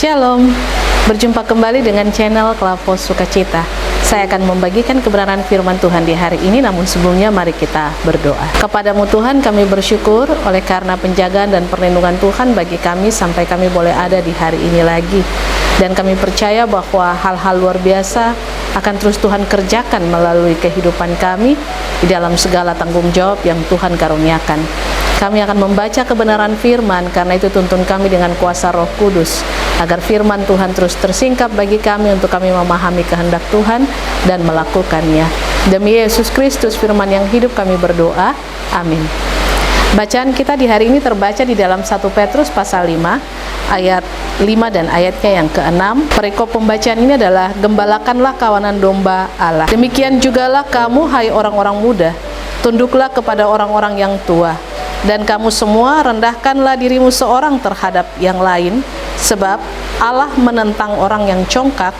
Shalom, berjumpa kembali dengan channel Klavos Sukacita. Saya akan membagikan kebenaran firman Tuhan di hari ini, namun sebelumnya mari kita berdoa. Kepadamu Tuhan kami bersyukur oleh karena penjagaan dan perlindungan Tuhan bagi kami sampai kami boleh ada di hari ini lagi. Dan kami percaya bahwa hal-hal luar biasa akan terus Tuhan kerjakan melalui kehidupan kami di dalam segala tanggung jawab yang Tuhan karuniakan. Kami akan membaca kebenaran firman, karena itu tuntun kami dengan kuasa Roh Kudus, agar firman Tuhan terus tersingkap bagi kami untuk kami memahami kehendak Tuhan dan melakukannya. Demi Yesus Kristus firman yang hidup kami berdoa, amin. Bacaan kita di hari ini terbaca di dalam 1 Petrus pasal 5 ayat 5 dan ayatnya yang ke-6. Perikop pembacaan ini adalah, gembalakanlah kawanan domba Allah. Demikian jugalah kamu, hai orang-orang muda, tunduklah kepada orang-orang yang tua. Dan kamu semua rendahkanlah dirimu seorang terhadap yang lain, sebab Allah menentang orang yang congkak,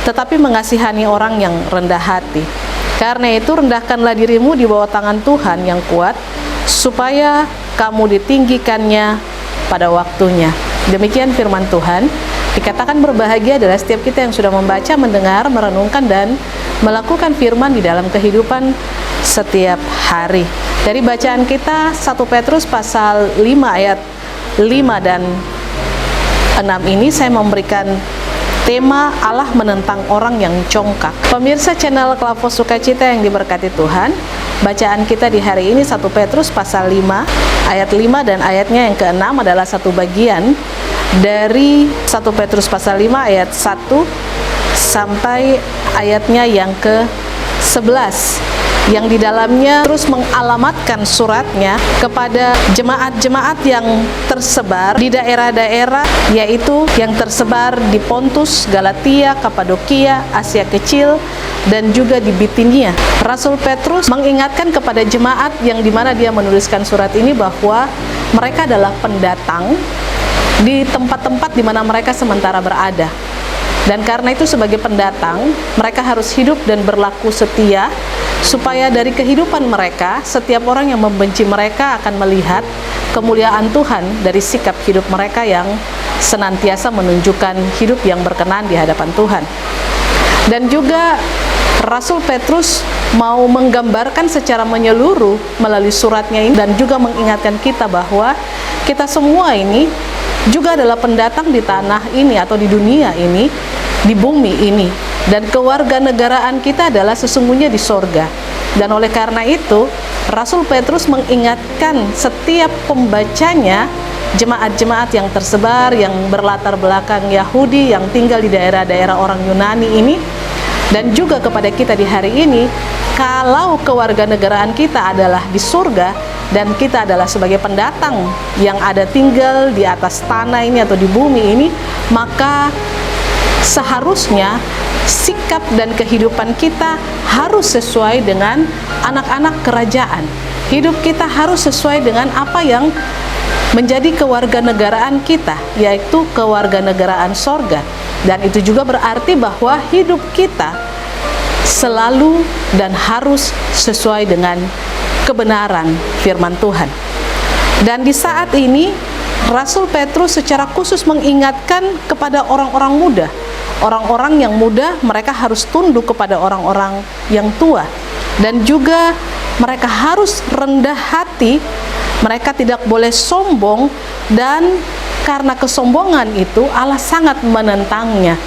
tetapi mengasihani orang yang rendah hati. Karena itu rendahkanlah dirimu di bawah tangan Tuhan yang kuat, supaya kamu ditinggikannya pada waktunya. Demikian firman Tuhan. Dikatakan berbahagia adalah setiap kita yang sudah membaca, mendengar, merenungkan, dan melakukan firman di dalam kehidupan setiap hari. Dari bacaan kita 1 Petrus pasal 5 ayat 5 dan 6 ini saya memberikan tema Allah menentang orang yang congkak. Pemirsa channel Klavos Sukacita yang diberkati Tuhan, bacaan kita di hari ini 1 Petrus pasal 5 ayat 5 dan ayatnya yang ke-6 adalah satu bagian dari 1 Petrus pasal 5 ayat 1 sampai ayatnya yang ke-11, yang di dalamnya terus mengalamatkan suratnya kepada jemaat-jemaat yang tersebar di daerah-daerah, yaitu yang tersebar di Pontus, Galatia, Kapadokia, Asia Kecil, dan juga di Bitinia. Rasul Petrus mengingatkan kepada jemaat yang dimana dia menuliskan surat ini bahwa mereka adalah pendatang di tempat-tempat di mana mereka sementara berada. Dan karena itu sebagai pendatang, mereka harus hidup dan berlaku setia, supaya dari kehidupan mereka, setiap orang yang membenci mereka akan melihat kemuliaan Tuhan dari sikap hidup mereka yang senantiasa menunjukkan hidup yang berkenan di hadapan Tuhan. Dan juga Rasul Petrus mau menggambarkan secara menyeluruh melalui suratnya ini, dan juga mengingatkan kita bahwa kita semua ini juga adalah pendatang di tanah ini atau di dunia ini, di bumi ini, dan kewarganegaraan kita adalah sesungguhnya di sorga. Dan oleh karena itu Rasul Petrus mengingatkan setiap pembacanya, jemaat-jemaat yang tersebar, yang berlatar belakang Yahudi, yang tinggal di daerah-daerah orang Yunani ini, dan juga kepada kita di hari ini, kalau kewarganegaraan kita adalah di surga, dan kita adalah sebagai pendatang yang ada tinggal di atas tanah ini atau di bumi ini, maka seharusnya sikap dan kehidupan kita harus sesuai dengan anak-anak kerajaan. Hidup kita harus sesuai dengan apa yang menjadi kewarganegaraan kita, yaitu kewarganegaraan sorga. Dan itu juga berarti bahwa hidup kita selalu dan harus sesuai dengan kebenaran firman Tuhan. Dan di saat ini Rasul Petrus secara khusus mengingatkan kepada orang-orang muda. Orang-orang yang muda, mereka harus tunduk kepada orang-orang yang tua, dan juga mereka harus rendah hati. Mereka tidak boleh sombong, dan karena kesombongan itu Allah sangat menentangnya.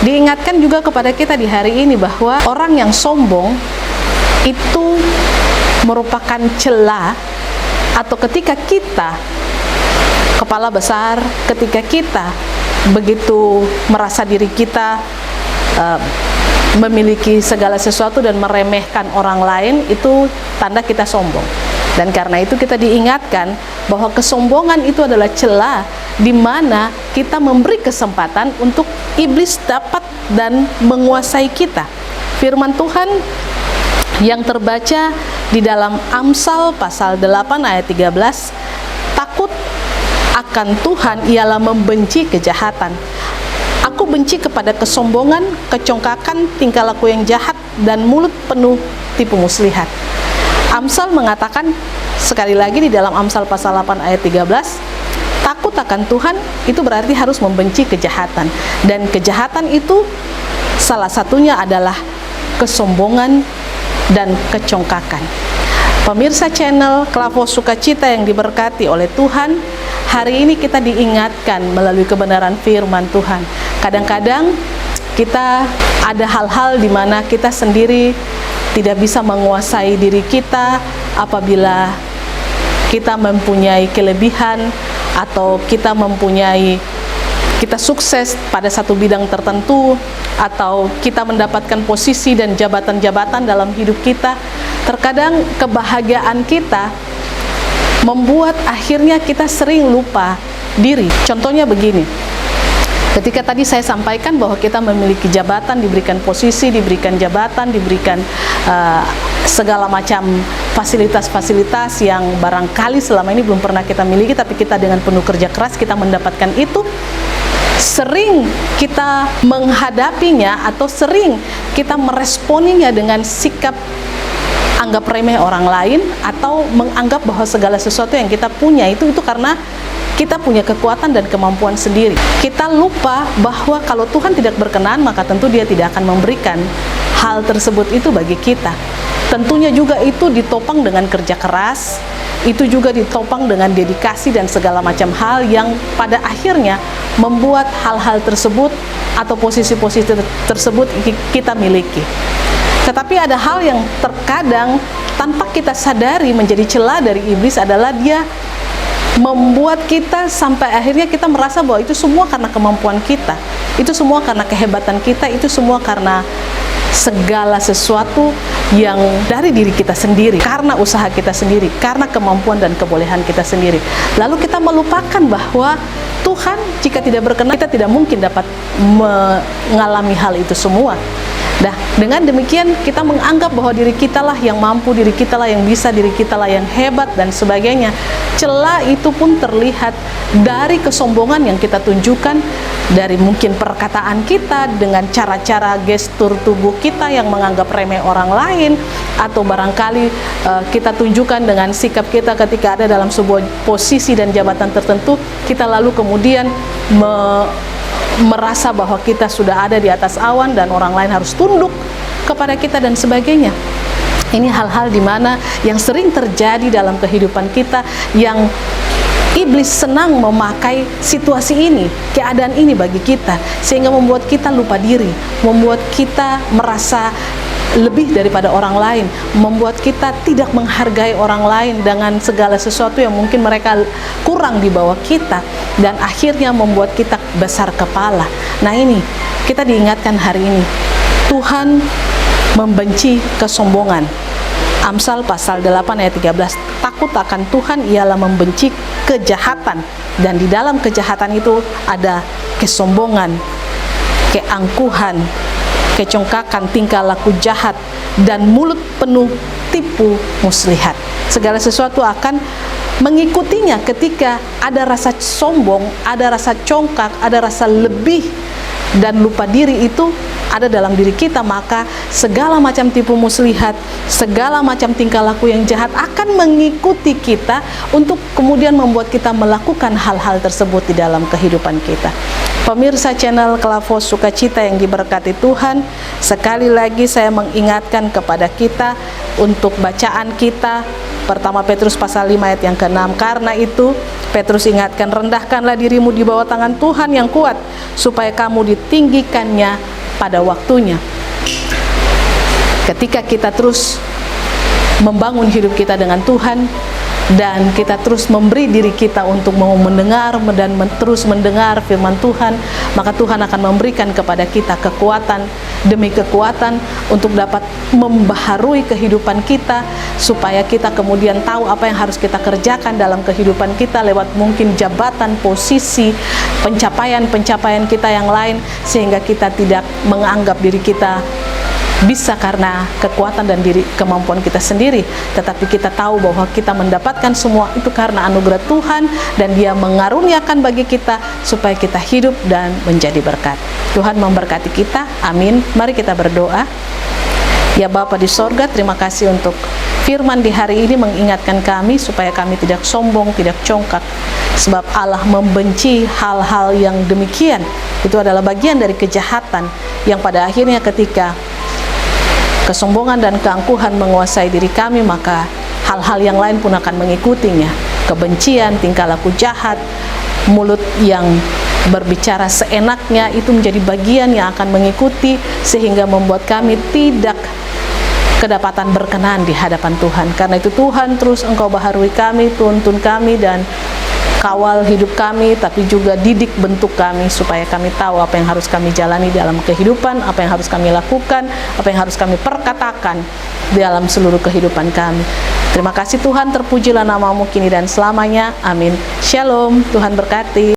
Diingatkan juga kepada kita di hari ini bahwa orang yang sombong itu merupakan celah, atau ketika kita kepala besar, ketika kita begitu merasa diri kita memiliki segala sesuatu dan meremehkan orang lain, itu tanda kita sombong. Dan karena itu kita diingatkan bahwa kesombongan itu adalah celah di mana kita memberi kesempatan untuk iblis dapat dan menguasai kita. Firman Tuhan yang terbaca di dalam Amsal pasal 8 ayat 13, takut akan Tuhan ialah membenci kejahatan. Aku benci kepada kesombongan, kecongkakan, tingkah laku yang jahat, dan mulut penuh tipu muslihat. Amsal mengatakan sekali lagi di dalam Amsal pasal 8 ayat 13, Takut akan Tuhan itu berarti harus membenci kejahatan, dan kejahatan itu salah satunya adalah kesombongan dan kecongkakan. Pemirsa channel Klavos Sukacita yang diberkati oleh Tuhan, hari ini kita diingatkan melalui kebenaran firman Tuhan. Kadang-kadang kita ada hal-hal di mana kita sendiri tidak bisa menguasai diri kita apabila kita mempunyai kelebihan atau kita sukses pada satu bidang tertentu, atau kita mendapatkan posisi dan jabatan-jabatan dalam hidup kita. Terkadang kebahagiaan kita membuat akhirnya kita sering lupa diri. Contohnya begini, ketika tadi saya sampaikan bahwa kita memiliki jabatan, diberikan posisi, diberikan jabatan, diberikan segala macam fasilitas-fasilitas yang barangkali selama ini belum pernah kita miliki, tapi kita dengan penuh kerja keras kita mendapatkan itu. Sering kita menghadapinya atau sering kita meresponinya dengan sikap anggap remeh orang lain, atau menganggap bahwa segala sesuatu yang kita punya itu karena kita punya kekuatan dan kemampuan sendiri. Kita lupa bahwa kalau Tuhan tidak berkenan, maka tentu Dia tidak akan memberikan hal tersebut itu bagi kita. Tentunya juga itu ditopang dengan kerja keras, itu juga ditopang dengan dedikasi dan segala macam hal yang pada akhirnya membuat hal-hal tersebut atau posisi-posisi tersebut kita miliki. Tetapi ada hal yang terkadang tanpa kita sadari menjadi celah dari iblis, adalah dia membuat kita sampai akhirnya kita merasa bahwa itu semua karena kemampuan kita, itu semua karena kehebatan kita, itu semua karena segala sesuatu yang dari diri kita sendiri, karena usaha kita sendiri, karena kemampuan dan kebolehan kita sendiri. Lalu kita melupakan bahwa Tuhan jika tidak berkenan, kita tidak mungkin dapat mengalami hal itu semua. Nah, dengan demikian kita menganggap bahwa diri kita lah yang mampu, diri kita lah yang bisa, diri kita lah yang hebat dan sebagainya. Celah itu pun terlihat dari kesombongan yang kita tunjukkan, dari mungkin perkataan kita, dengan cara-cara gestur tubuh kita yang menganggap remeh orang lain, atau barangkali kita tunjukkan dengan sikap kita ketika ada dalam sebuah posisi dan jabatan tertentu, kita lalu kemudian merasa bahwa kita sudah ada di atas awan dan orang lain harus tunduk kepada kita dan sebagainya. Ini hal-hal di mana yang sering terjadi dalam kehidupan kita, yang iblis senang memakai situasi ini, keadaan ini bagi kita, sehingga membuat kita lupa diri, membuat kita merasa lebih daripada orang lain, membuat kita tidak menghargai orang lain dengan segala sesuatu yang mungkin mereka kurang di bawah kita, dan akhirnya membuat kita besar kepala. Nah, ini kita diingatkan hari ini, Tuhan membenci kesombongan. Amsal pasal 8 ayat 13, takut akan Tuhan ialah membenci kejahatan, dan di dalam kejahatan itu ada kesombongan, keangkuhan, kecongkakan, tingkah laku jahat, dan mulut penuh tipu muslihat. Segala sesuatu akan mengikutinya ketika ada rasa sombong, ada rasa congkak, ada rasa lebih dan lupa diri itu ada dalam diri kita, maka segala macam tipu muslihat, segala macam tingkah laku yang jahat akan mengikuti kita untuk kemudian membuat kita melakukan hal-hal tersebut di dalam kehidupan kita. Pemirsa channel Klavos Sukacita yang diberkati Tuhan, sekali lagi saya mengingatkan kepada kita untuk bacaan kita, pertama Petrus pasal 5 ayat yang ke-6. Karena itu Petrus ingatkan, rendahkanlah dirimu di bawah tangan Tuhan yang kuat, supaya kamu ditinggikannya pada waktunya. Ketika kita terus membangun hidup kita dengan Tuhan, dan kita terus memberi diri kita untuk mau mendengar dan terus mendengar firman Tuhan, maka Tuhan akan memberikan kepada kita kekuatan demi kekuatan untuk dapat membaharui kehidupan kita, supaya kita kemudian tahu apa yang harus kita kerjakan dalam kehidupan kita lewat mungkin jabatan, posisi, pencapaian-pencapaian kita yang lain, sehingga kita tidak menganggap diri kita bisa karena kekuatan dan kemampuan kita sendiri, tetapi kita tahu bahwa kita mendapatkan semua itu karena anugerah Tuhan, dan Dia mengaruniakan bagi kita supaya kita hidup dan menjadi berkat. Tuhan memberkati kita, amin. Mari kita berdoa. Ya Bapa di sorga, terima kasih untuk firman di hari ini mengingatkan kami supaya kami tidak sombong, tidak congkak, Sebab Allah membenci hal-hal yang demikian. Itu adalah bagian dari kejahatan yang pada akhirnya ketika kesombongan dan keangkuhan menguasai diri kami, maka hal-hal yang lain pun akan mengikutinya. Kebencian, tingkah laku jahat, mulut yang berbicara seenaknya, itu menjadi bagian yang akan mengikuti, sehingga membuat kami tidak kedapatan berkenan di hadapan Tuhan. Karena itu Tuhan, terus Engkau baharui kami, tuntun kami, dan kawal hidup kami, tapi juga didik bentuk kami, supaya kami tahu apa yang harus kami jalani dalam kehidupan, apa yang harus kami lakukan, apa yang harus kami perkatakan dalam seluruh kehidupan kami. Terima kasih Tuhan, terpujilah nama-Mu kini dan selamanya. Amin. Shalom, Tuhan berkati.